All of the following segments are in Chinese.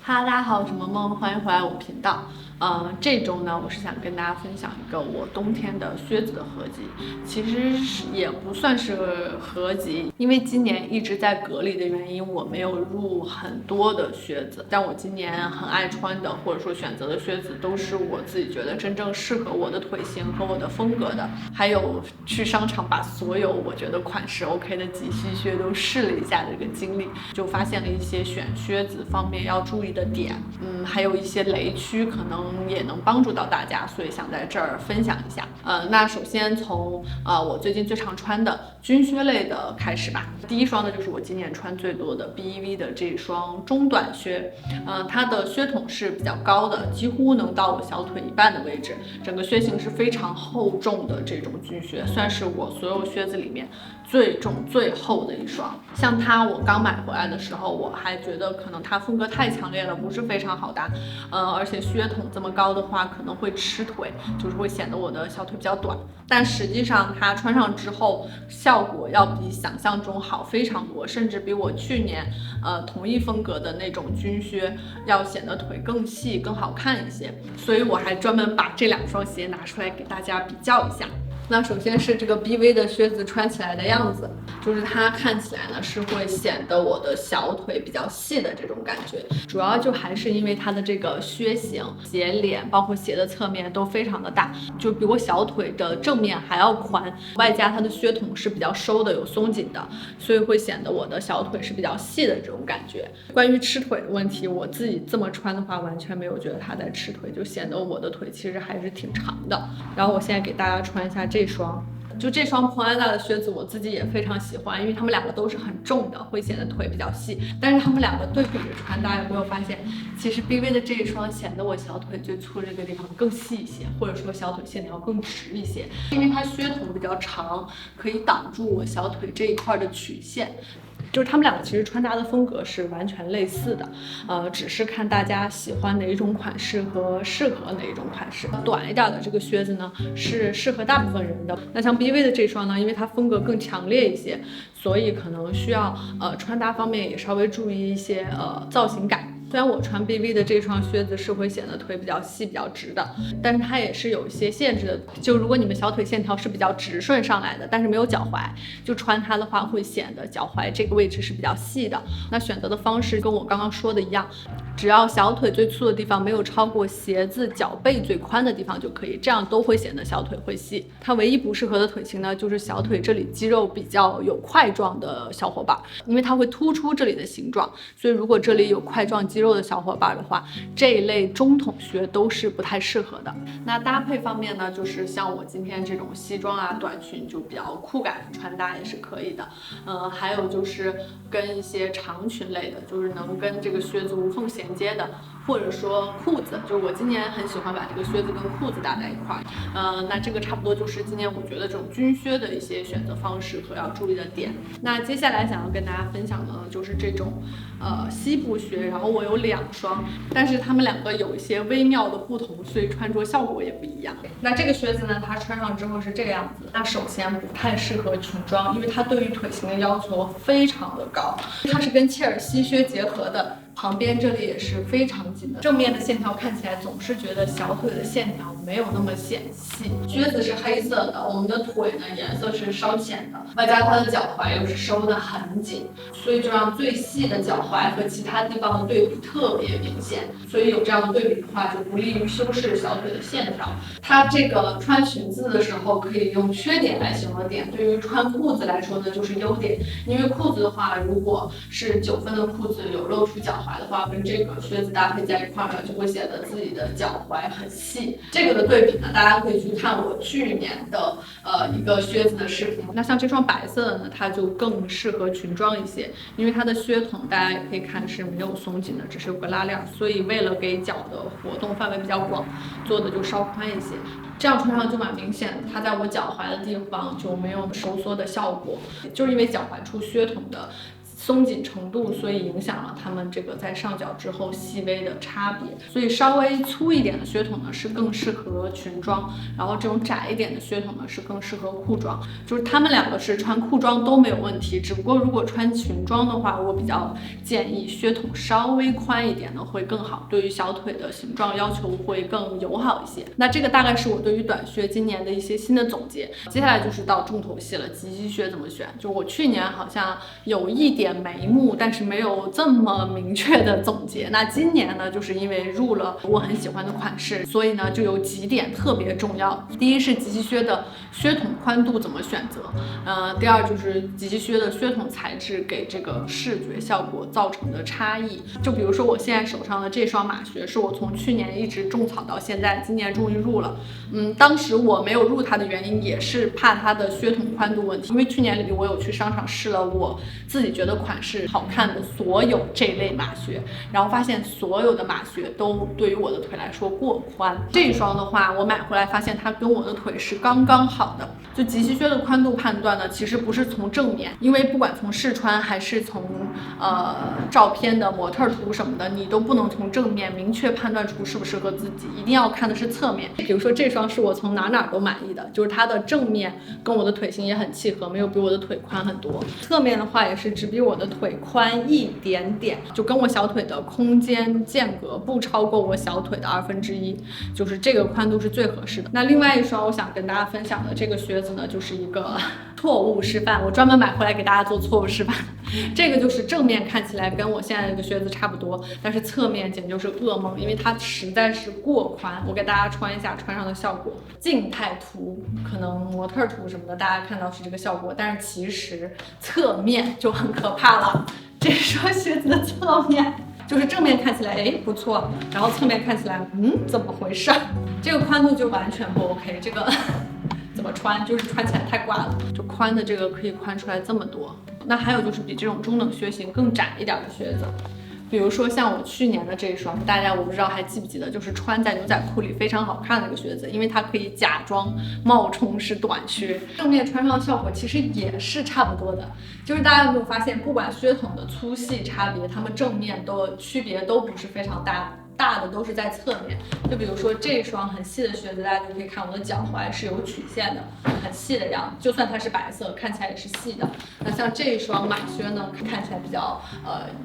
哈喽，大家好，我是萌萌，欢迎回来我频道。这周呢，我是想跟大家分享一个我冬天的靴子的合集，其实也不算是合集，因为今年一直在隔离的原因，我没有入很多的靴子，但我今年很爱穿的，或者说选择的靴子，都是我自己觉得真正适合我的腿型和我的风格的。还有去商场把所有我觉得款式 OK 的及膝靴都试了一下的这个经历，就发现了一些选靴子方面要注意的点，还有一些雷区可能也能帮助到大家，所以想在这儿分享一下。那首先从我最近最常穿的军靴类的开始吧。第一双呢就是我今年穿最多的 BEV 的这双中短靴，它的靴筒是比较高的，几乎能到我小腿一半的位置，整个靴型是非常厚重的这种军靴，算是我所有靴子里面最重最厚的一双。像它我刚买回来的时候，我还觉得可能它风格太强烈了，不是非常好搭，而且靴筒这么高的话可能会吃腿，就是会显得我的小腿比较短。但实际上它穿上之后效果要比想象中好非常多，甚至比我去年同一风格的那种军靴要显得腿更细更好看一些，所以我还专门把这两双鞋拿出来给大家比较一下。那首先是这个 BV 的靴子穿起来的样子，就是它看起来呢是会显得我的小腿比较细的这种感觉，主要就还是因为它的这个靴型、鞋脸，包括鞋的侧面都非常的大，就比我小腿的正面还要宽，外加它的靴筒是比较收的，有松紧的，所以会显得我的小腿是比较细的这种感觉。关于吃腿的问题，我自己这么穿的话，完全没有觉得它在吃腿，就显得我的腿其实还是挺长的。然后我现在给大家穿一下这双。就这双普安娜的靴子我自己也非常喜欢，因为它们两个都是很重的，会显得腿比较细，但是它们两个对比着穿，大家有没有发现其实 BV 的这一双显得我小腿最粗这个地方更细一些，或者说小腿线条更直一些，因为它靴筒比较长，可以挡住我小腿这一块的曲线。就是他们两个其实穿搭的风格是完全类似的，只是看大家喜欢哪一种款式和适合哪一种款式。短一点的这个靴子呢是适合大部分人的，那像 BV 的这双呢，因为它风格更强烈一些，所以可能需要穿搭方面也稍微注意一些造型感。虽然我穿 BV 的这双靴子是会显得腿比较细比较直的，但是它也是有一些限制的，就如果你们小腿线条是比较直顺上来的，但是没有脚踝，就穿它的话会显得脚踝这个位置是比较细的。那选择的方式跟我刚刚说的一样，只要小腿最粗的地方没有超过鞋子脚背最宽的地方就可以，这样都会显得小腿会细。它唯一不适合的腿型呢，就是小腿这里肌肉比较有块状的小伙伴，因为它会突出这里的形状，所以如果这里有块状肌肉的小伙伴的话，这一类中筒靴都是不太适合的。那搭配方面呢，就是像我今天这种西装啊、短裙就比较酷感的穿搭也是可以的。还有就是跟一些长裙类的，就是能跟这个靴子无缝衔接的，或者说裤子，就是我今年很喜欢把这个靴子跟裤子搭在一块儿。那这个差不多就是今年我觉得这种军靴的一些选择方式和要注意的点。那接下来想要跟大家分享的呢，就是这种西部靴，然后我有两双，但是它们两个有一些微妙的不同，所以穿着效果也不一样。那这个靴子呢，它穿上之后是这个样子。那首先不太适合裙装，因为它对于腿型的要求非常的高，它是跟切尔西靴结合的。旁边这里也是非常紧的，正面的线条看起来总是觉得小腿的线条没有那么显细。靴子是黑色的，我们的腿呢颜色是稍浅的，外加它的脚踝又是收得很紧，所以就让最细的脚踝和其他地方的对比特别明显。所以有这样的对比的话，就不利于修饰小腿的线条。它这个穿裙子的时候可以用缺点来形容点，对于穿裤子来说呢就是优点，因为裤子的话，如果是9分的裤子有露出脚踝的话，跟这个靴子搭配在一块呢，就会显得自己的脚踝很细。这个的对比呢，大家可以去看我去年的一个靴子的视频。那像这双白色的呢，它就更适合裙装一些，因为它的靴筒大家也可以看是没有松紧的，只是有个拉链，所以为了给脚的活动范围比较广，做的就稍宽一些。这样穿上就蛮明显的，它在我脚踝的地方就没有收缩的效果，就是因为脚踝处靴筒的松紧程度，所以影响了它们这个在上脚之后细微的差别。所以稍微粗一点的靴筒呢是更适合裙装，然后这种窄一点的靴筒呢是更适合裤装。就是它们两个是穿裤装都没有问题，只不过如果穿裙装的话，我比较建议靴筒稍微宽一点的会更好，对于小腿的形状要求会更友好一些。那这个大概是我对于短靴今年的一些新的总结。接下来就是到重头戏了，及膝靴怎么选？就我去年好像有一点眉目，但是没有这么明确的总结。那今年呢，就是因为入了我很喜欢的款式，所以呢就有几点特别重要。第一是及膝靴的靴筒宽度怎么选择，第二就是及膝靴的靴筒材质给这个视觉效果造成的差异。就比如说我现在手上的这双马靴，是我从去年一直种草到现在，今年终于入了。当时我没有入它的原因也是怕它的靴筒宽度问题，因为去年里我有去商场试了我自己觉得款式好看的所有这类马靴，然后发现所有的马靴都对于我的腿来说过宽。这一双的话，我买回来发现它跟我的腿是刚刚好的。就及膝靴的宽度判断呢，其实不是从正面，因为不管从试穿还是从照片的模特图什么的，你都不能从正面明确判断出适不适合自己，一定要看的是侧面。比如说这双是我从哪都满意的，就是它的正面跟我的腿型也很契合，没有比我的腿宽很多。侧面的话也是只比我的腿宽一点点，就跟我小腿的空间间隔不超过我小腿的1/2，就是这个宽度是最合适的。那另外一双我想跟大家分享的这个靴子呢，就是一个错误示范，我专门买回来给大家做错误示范。这个就是正面看起来跟我现在这个靴子差不多，但是侧面简直就是噩梦，因为它实在是过宽。我给大家穿一下穿上的效果，静态图可能模特图什么的大家看到是这个效果，但是其实侧面就很可怕了。这双靴子的侧面就是正面看起来不错，然后侧面看起来怎么回事？这个宽度就完全不 OK， 这个怎么穿就是穿起来太怪了，就宽的这个可以宽出来这么多。那还有就是比这种中等靴型更窄一点的靴子，比如说像我去年的这一双，大家我不知道还记不记得，就是穿在牛仔裤里非常好看的一个靴子，因为它可以假装冒充是短靴，正面穿上的效果其实也是差不多的。就是大家有没有发现，不管靴筒的粗细差别，它们正面的区别都不是非常大的都是在侧面。就比如说这双很细的靴子，大家就可以看我的脚踝是有曲线的，很细的样子，就算它是白色，看起来也是细的。那像这一双马靴呢，看起来比较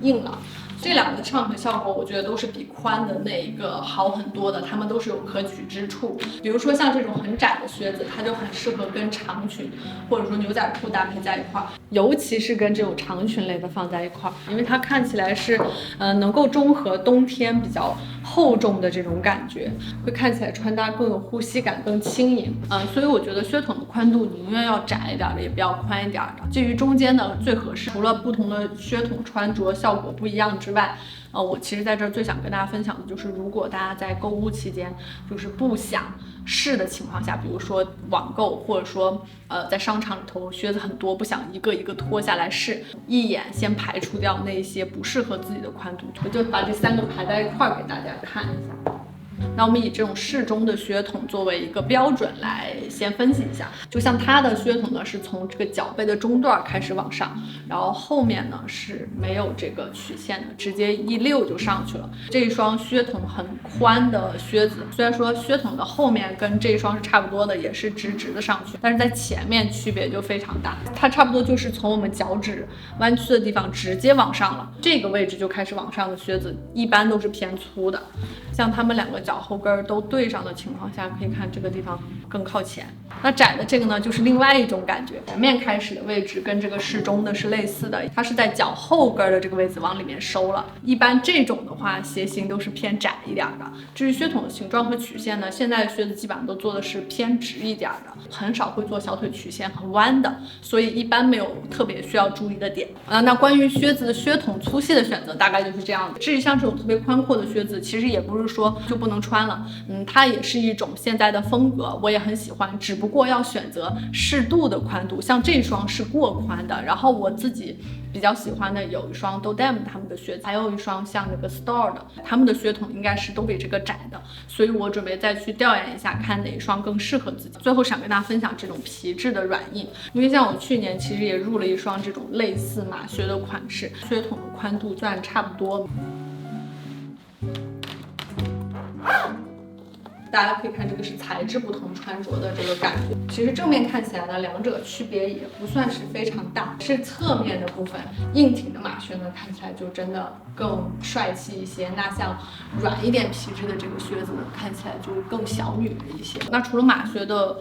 硬朗。这两个唱腿效果，我觉得都是比宽的那一个好很多的，它们都是有可取之处。比如说像这种很窄的靴子，它就很适合跟长裙或者说牛仔裤搭配在一块儿，尤其是跟这种长裙类的放在一块儿，因为它看起来是能够中和冬天比较厚重的这种感觉，会看起来穿搭更有呼吸感，更轻盈。所以我觉得靴筒的宽度你宁愿要窄一点的，也不要宽一点的。至于中间的最合适，除了不同的靴筒穿着效果不一样之外，我其实在这儿最想跟大家分享的就是，如果大家在购物期间就是不想试的情况下，比如说网购或者说在商场里头靴子很多，不想一个一个脱下来试，一眼先排除掉那些不适合自己的宽度，我就把这3个排在一块儿给大家看一下。那我们以这种适中的靴筒作为一个标准来先分析一下，就像它的靴筒呢是从这个脚背的中段开始往上，然后后面呢是没有这个曲线的，直接一溜就上去了。这一双靴筒很宽的靴子，虽然说靴筒的后面跟这一双是差不多的，也是直直的上去，但是在前面区别就非常大，它差不多就是从我们脚趾弯曲的地方直接往上了，这个位置就开始往上的靴子一般都是偏粗的。像它们2个脚后跟都对上的情况下，可以看这个地方更靠前。那窄的这个呢，就是另外一种感觉，前面开始的位置跟这个适中的是类似的，它是在脚后跟的这个位置往里面收了。一般这种的话，鞋型都是偏窄一点的。至于靴筒的形状和曲线呢，现在的靴子基本上都做的是偏直一点的，很少会做小腿曲线很弯的，所以一般没有特别需要注意的点。那关于靴子的靴筒粗细的选择大概就是这样的。至于像这种特别宽阔的靴子，其实也不是说就不能穿了，它也是一种现在的风格，我也很喜欢，只不过要选择适度的宽度，像这双是过宽的，然后我自己比较喜欢的有一双 Dodam 他们的靴子，还有一双像那个 Store 的，他们的靴筒应该是都比这个窄的，所以我准备再去调研一下，看哪一双更适合自己。最后想跟大家分享这种皮质的软硬，因为像我去年其实也入了一双这种类似马靴的款式，靴筒的宽度算差不多。大家可以看，这个是材质不同穿着的这个感觉。其实正面看起来呢，两者区别也不算是非常大，是侧面的部分，硬挺的马靴呢，看起来就真的更帅气一些。那像软一点皮质的这个靴子呢，看起来就更小女人一些。那除了马靴的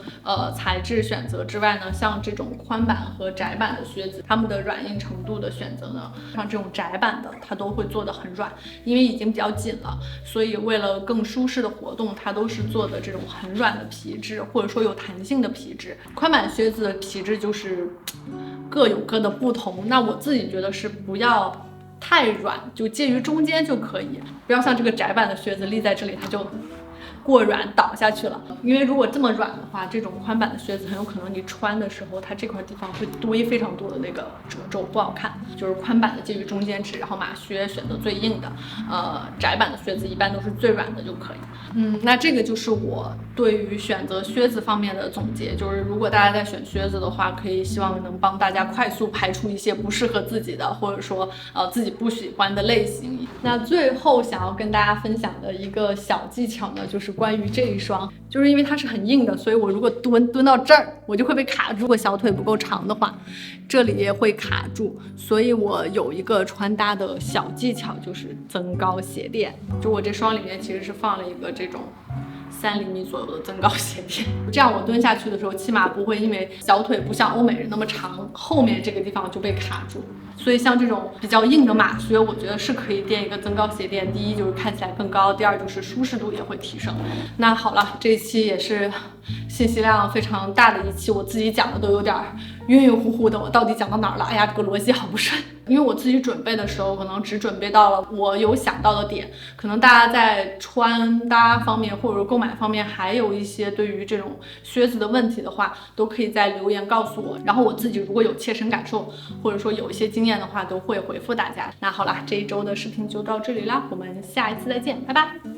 材质选择之外呢，像这种宽版和窄版的靴子，它们的软硬程度的选择呢，像这种窄版的它都会做得很软，因为已经比较紧了，所以为了更舒适的活动，它都是做的这种很软的皮质，或者说有弹性的皮质。宽版靴子的皮质就是各有各的不同，那我自己觉得是不要太软，就介于中间就可以，不要像这个窄版的靴子立在这里它就过软倒下去了，因为如果这么软的话，这种宽版的靴子很有可能你穿的时候，它这块地方会堆非常多的那个褶皱，不好看。就是宽版的介于中间值，然后马靴选择最硬的，窄版的靴子一般都是最软的就可以。那这个就是我对于选择靴子方面的总结，就是如果大家在选靴子的话，可以希望能帮大家快速排除一些不适合自己的，或者说自己不喜欢的类型。那最后想要跟大家分享的一个小技巧呢，就是关于这一双，就是因为它是很硬的，所以我如果蹲到这儿，我就会被卡住。如果小腿不够长的话，这里也会卡住。所以我有一个穿搭的小技巧，就是增高鞋垫。就我这双里面其实是放了一个这种3厘米左右的增高鞋垫，这样我蹲下去的时候，起码不会因为小腿不像欧美人那么长，后面这个地方就被卡住。所以像这种比较硬的马靴，我觉得是可以垫一个增高鞋垫。第一就是看起来更高，第二就是舒适度也会提升。那好了，这一期也是信息量非常大的一期，我自己讲的都有点晕晕乎乎的，我到底讲到哪儿了？哎呀，这个逻辑好不顺。因为我自己准备的时候，可能只准备到了我有想到的点，可能大家在穿搭方面或者购买方面还有一些对于这种靴子的问题的话，都可以在留言告诉我，然后我自己如果有切身感受或者说有一些经验的话，都会回复大家。那好啦，这一周的视频就到这里啦，我们下一次再见，拜拜。